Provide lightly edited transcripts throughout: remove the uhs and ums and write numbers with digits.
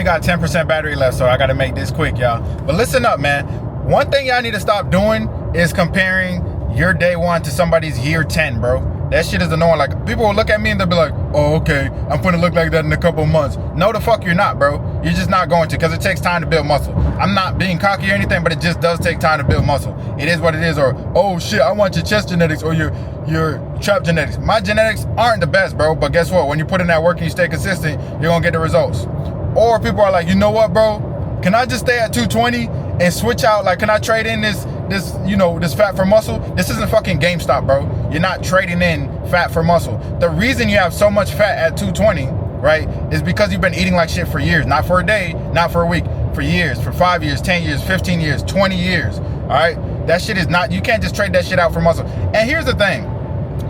only got 10% battery left, so I gotta make this quick, y'all. But listen up, man. One thing y'all need to stop doing is comparing your day 1 to somebody's year 10, bro. That shit is annoying. Like, people will look at me and they'll be like, oh, okay, I'm gonna look like that in a couple of months. No, the fuck you're not, bro. You're just not going to, because it takes time to build muscle. I'm not being cocky or anything, but it just does take time to build muscle. It is what it is. Or, oh shit, I want your chest genetics or your trap genetics. My genetics aren't the best, bro, but guess what? When you put in that work and you stay consistent, you're gonna get the results. Or people are like, you know what, bro? Can I just stay at 220 and switch out? Like, can I trade in this fat for muscle? This isn't fucking GameStop, bro. You're not trading in fat for muscle. The reason you have so much fat at 220, right, is because you've been eating like shit for years. Not for a day, not for a week, for years, for 5 years, 10 years, 15 years, 20 years, all right? That shit is not, you can't just trade that shit out for muscle. And here's the thing,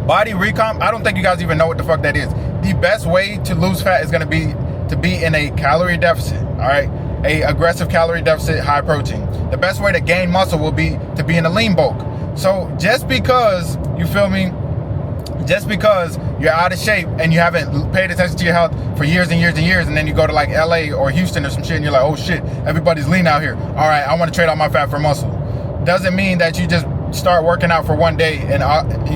body recomp, I don't think you guys even know what the fuck that is. The best way to lose fat is gonna be to be in a calorie deficit, all right? A aggressive calorie deficit, high protein. The best way to gain muscle will be to be in a lean bulk. So just because, you feel me, just because you're out of shape and you haven't paid attention to your health for years and years and years, and then you go to like LA or Houston or some shit and you're like, oh shit, everybody's lean out here. All right, I want to trade all my fat for muscle. Doesn't mean that you just start working out for one day and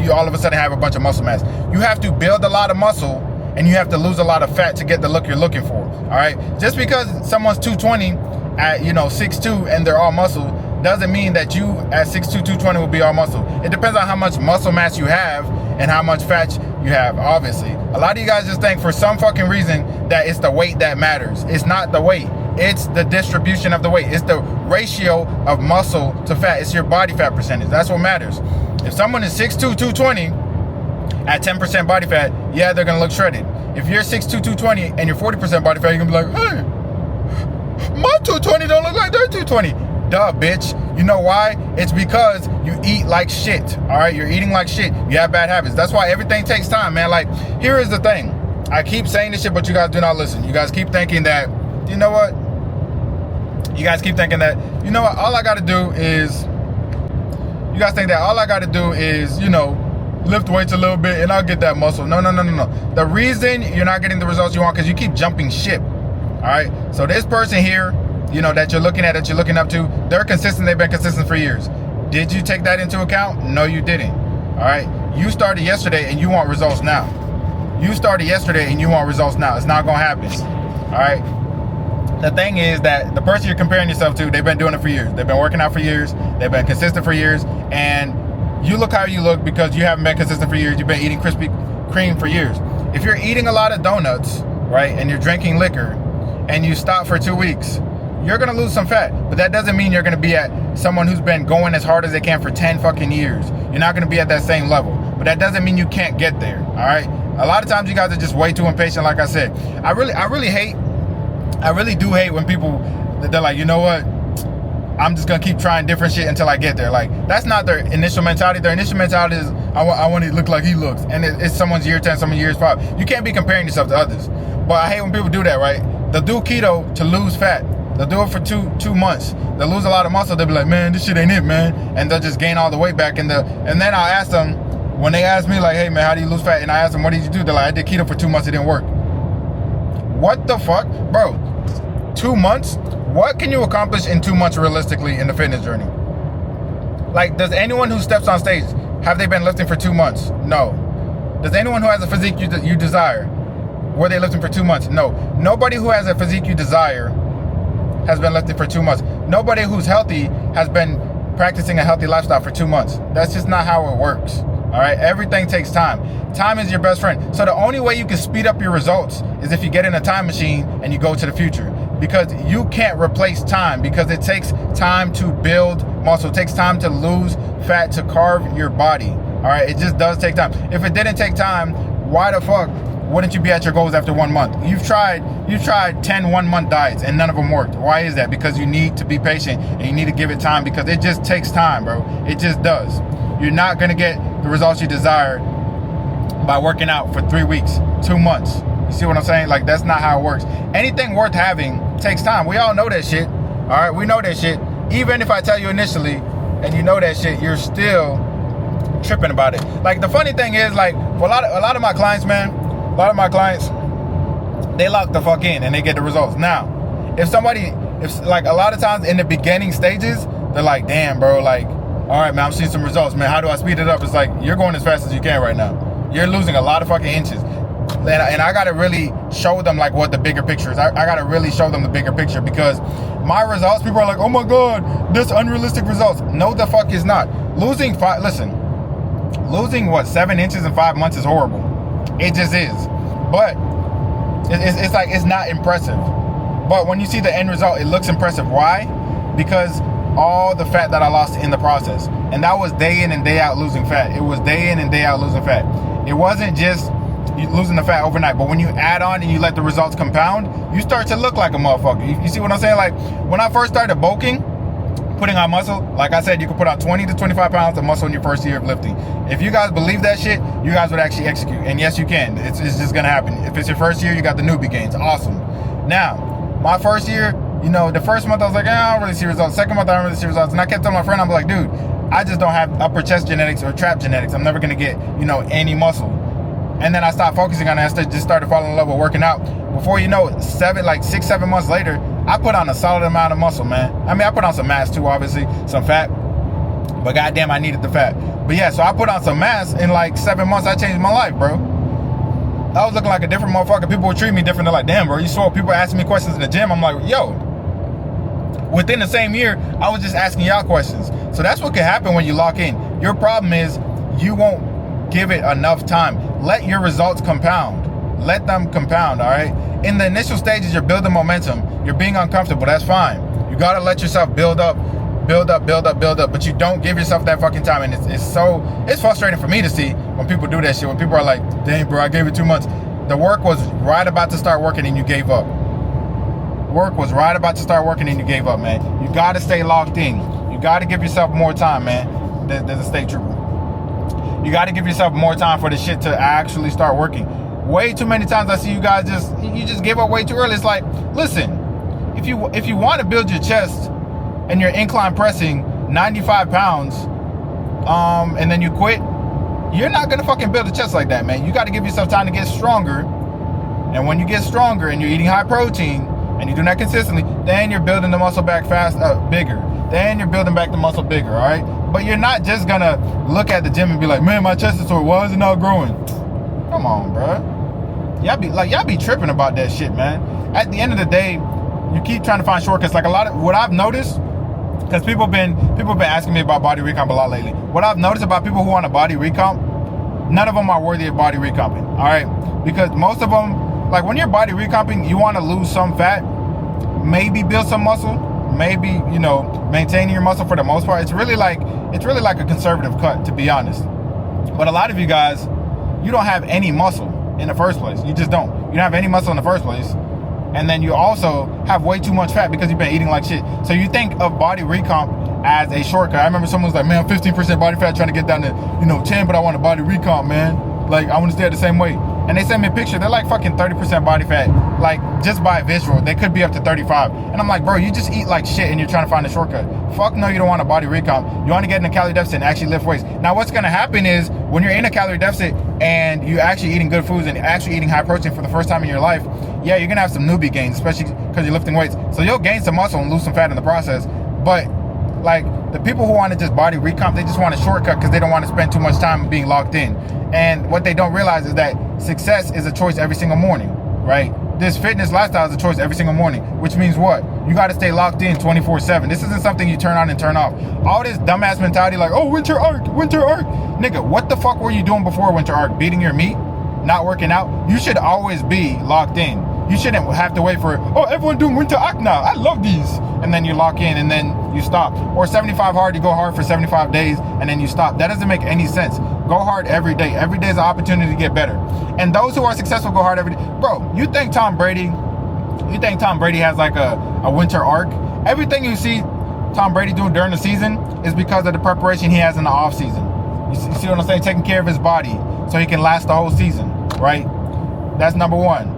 you all of a sudden have a bunch of muscle mass. You have to build a lot of muscle and you have to lose a lot of fat to get the look you're looking for, all right? Just because someone's 220 at, 6'2", and they're all muscle, doesn't mean that you at 6'2", 220 will be all muscle. It depends on how much muscle mass you have and how much fat you have, obviously. A lot of you guys just think for some fucking reason that it's the weight that matters. It's not the weight. It's the distribution of the weight. It's the ratio of muscle to fat. It's your body fat percentage. That's what matters. If someone is 6'2", 220, at 10% body fat, yeah, they're gonna look shredded. If you're 6'2", 220 and you're 40% body fat, you're gonna be like, hey, my 220 don't look like their 220. Duh, bitch. You know why? It's because you eat like shit, all right? You're eating like shit. You have bad habits. That's why everything takes time, man. Like, here is the thing. I keep saying this shit, but you guys do not listen. You guys keep thinking that, you know what? You guys keep thinking that, you know what? All I gotta do is, you guys think that all I gotta do is, lift weights a little bit and I'll get that muscle. No. The reason you're not getting the results you want because you keep jumping ship. All right. So this person here, that you're looking at, that you're looking up to, they're consistent. They've been consistent for years. Did you take that into account? No, you didn't. All right. You started yesterday and you want results now. You started yesterday and you want results now. It's not going to happen. All right. The thing is that the person you're comparing yourself to, they've been doing it for years. They've been working out for years. They've been consistent for years. And you look how you look because you haven't been consistent for years. You've been eating Krispy Kreme for years. If you're eating a lot of donuts, right, and you're drinking liquor, and you stop for 2 weeks, you're gonna lose some fat. But that doesn't mean you're gonna be at someone who's been going as hard as they can for 10 fucking years. You're not gonna be at that same level. But that doesn't mean you can't get there, all right? A lot of times you guys are just way too impatient, like I said. I really do hate when people, they're like, you know what? I'm just gonna keep trying different shit until I get there. Like, that's not their initial mentality. Their initial mentality is, I want to look like he looks. And it's someone's year 10, someone's year 5. You can't be comparing yourself to others. But I hate when people do that, right? They'll do keto to lose fat. They'll do it for two months. They'll lose a lot of muscle. They'll be like, man, this shit ain't it, man. And they'll just gain all the weight back. And then I'll ask them, when they ask me like, hey man, how do you lose fat? And I ask them, what did you do? They're like, I did keto for 2 months, it didn't work. What the fuck? Bro, 2 months? What can you accomplish in 2 months realistically in the fitness journey? Like, does anyone who steps on stage, have they been lifting for 2 months? No. Does anyone who has a physique you desire, were they lifting for 2 months? No. Nobody who has a physique you desire has been lifting for 2 months. Nobody who's healthy has been practicing a healthy lifestyle for 2 months. That's just not how it works. All right, everything takes time. Time is your best friend. So the only way you can speed up your results is if you get in a time machine and you go to the future, because you can't replace time, because it takes time to build muscle. It takes time to lose fat, to carve your body. All right, it just does take time. If it didn't take time, why the fuck wouldn't you be at your goals after 1 month? You've tried 10 1-month diets and none of them worked. Why is that? Because you need to be patient and you need to give it time, because it just takes time, bro. It just does. You're not gonna get the results you desire by working out for 3 weeks, 2 months. You see what I'm saying? Like, that's not how it works. Anything worth having takes time. We all know that shit. All right, we know that shit. Even if I tell you initially and you know that shit, you're still tripping about it. Like, the funny thing is, like, for a lot of my clients, man, they lock the fuck in and they get the results. Now, if like a lot of times in the beginning stages, they're like, damn, bro, like, all right, man, I'm seeing some results, man. How do I speed it up? It's like, you're going as fast as you can right now. You're losing a lot of fucking inches. And I gotta really show them like what the bigger picture is. I gotta really show them the bigger picture, because my results, people are like, oh my God, this unrealistic results. No, the fuck is not. Losing 7 inches in 5 months is horrible. It just is. But it's like, it's not impressive. But when you see the end result, it looks impressive. Why? Because all the fat that I lost in the process. And that was day in and day out losing fat. It was day in and day out losing fat. It wasn't just losing the fat overnight, but when you add on and you let the results compound, you start to look like a motherfucker. You see what I'm saying? Like, when I first started bulking, putting on muscle, like I said, you can put on 20 to 25 pounds of muscle in your first year of lifting. If you guys believe that shit, you guys would actually execute. And yes, you can. It's just gonna happen. If it's your first year, you got the newbie gains. Awesome. Now, my first year, you know, the first month I was like, I don't really see results. Second month I don't really see results. And I kept telling my friend, I'm like, dude, I just don't have upper chest genetics or trap genetics. I'm never gonna get, you know, any muscle. And then I stopped focusing on it. I just started falling in love with working out. Before you know it, 6, 7 months later, I put on a solid amount of muscle, man. I mean, I put on some mass too, obviously, some fat. But goddamn, I needed the fat. But yeah, so I put on some mass. In like 7 months, I changed my life, bro. I was looking like a different motherfucker. People would treat me different. They're like, damn, bro, you saw people asking me questions in the gym. I'm like, yo. Within the same year, I was just asking y'all questions. So that's what can happen when you lock in. Your problem is you won't give it enough time. Let your results compound. Let them compound, all right? In the initial stages, you're building momentum. You're being uncomfortable. That's fine. You got to let yourself build up. But you don't give yourself that fucking time. And it's frustrating for me to see when people do that shit. When people are like, dang, bro, I gave it 2 months. The work was right about to start working and you gave up. Work was right about to start working and you gave up, man. You got to stay locked in. You got to give yourself more time, man. There's a state trooper. You got to give yourself more time for the shit to actually start working. Way too many times I see you guys just give up way too early. It's like, listen, if you want to build your chest and you're incline pressing 95 pounds, and then you quit, you're not gonna fucking build a chest like that, man. You got to give yourself time to get stronger. And when you get stronger and you're eating high protein and you're doing that consistently, then you're building the muscle back bigger. Then you're building back the muscle bigger, all right? But you're not just gonna look at the gym and be like, man, my chest is sore. Why is it not growing? Come on, bro. Y'all be tripping about that shit, man. At the end of the day, you keep trying to find shortcuts. Like a lot of what I've noticed, because people have been asking me about body recomp a lot lately. What I've noticed about people who want a body recomp, none of them are worthy of body recomping, all right? Because most of them, like when you're body recomping, you want to lose some fat, maybe build some muscle, maybe, you know, maintaining your muscle for the most part. It's really like a conservative cut, to be honest. But a lot of you guys, you don't have any muscle in the first place. You just don't. You don't have any muscle in the first place. And then you also have way too much fat because you've been eating like shit. So you think of body recomp as a shortcut. I remember someone was like, man, 15% body fat trying to get down to, 10, but I want a body recomp, man. Like, I want to stay at the same weight. And they sent me a picture. They're like fucking 30% body fat. Like, just by visual, they could be up to 35. And I'm like, bro, you just eat like shit and you're trying to find a shortcut. Fuck no, you don't want a body recomp. You want to get in a calorie deficit and actually lift weights. Now, what's going to happen is when you're in a calorie deficit and you're actually eating good foods and actually eating high protein for the first time in your life, yeah, you're going to have some newbie gains, especially because you're lifting weights. So you'll gain some muscle and lose some fat in the process. But like the people who want to just body recomp, they just want a shortcut because they don't want to spend too much time being locked in. And what they don't realize is that success is a choice every single morning, right? This fitness lifestyle is a choice every single morning, which means what? You got to stay locked in 24/7. This isn't something you turn on and turn off. All this dumbass mentality like, oh, winter arc. Nigga, what the fuck were you doing before winter arc? Beating your meat? Not working out? You should always be locked in. You shouldn't have to wait for, oh, everyone doing winter arc now. I love these. And then you lock in and then you stop. Or 75 hard, you go hard for 75 days and then you stop. That doesn't make any sense. Go hard every day. Every day is an opportunity to get better. And those who are successful go hard every day. Bro, you think Tom Brady has like a winter arc? Everything you see Tom Brady doing during the season is because of the preparation he has in the off season. You see what I'm saying? Taking care of his body so he can last the whole season, right? That's number one.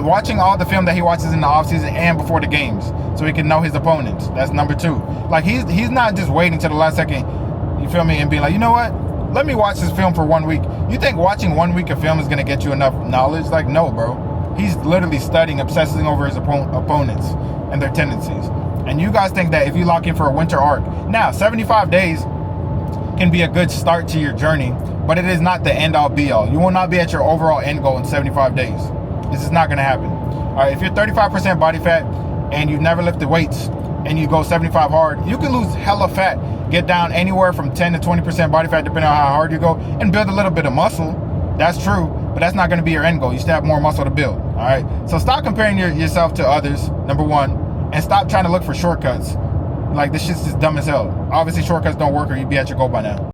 Watching all the film that he watches in the off season and before the games so he can know his opponents. That's number two. Like he's not just waiting till the last second, you feel me, and being like, you know what? Let me watch this film for 1 week. You think watching 1 week of film is gonna get you enough knowledge? Like, no, bro. He's literally studying, obsessing over his opponents and their tendencies. And you guys think that if you lock in for a winter arc, now 75 days can be a good start to your journey, but it is not the end all be all. You will not be at your overall end goal in 75 days. This is not going to happen. All right, if you're 35% body fat and you've never lifted weights and you go 75 hard, you can lose hella fat, get down anywhere from 10 to 20% body fat depending on how hard you go, and build a little bit of muscle. That's true, but that's not going to be your end goal. You still have more muscle to build. All right, so stop comparing yourself to others, number one, and stop trying to look for shortcuts. Like, this shit's just dumb as hell. Obviously shortcuts don't work or you'd be at your goal by now.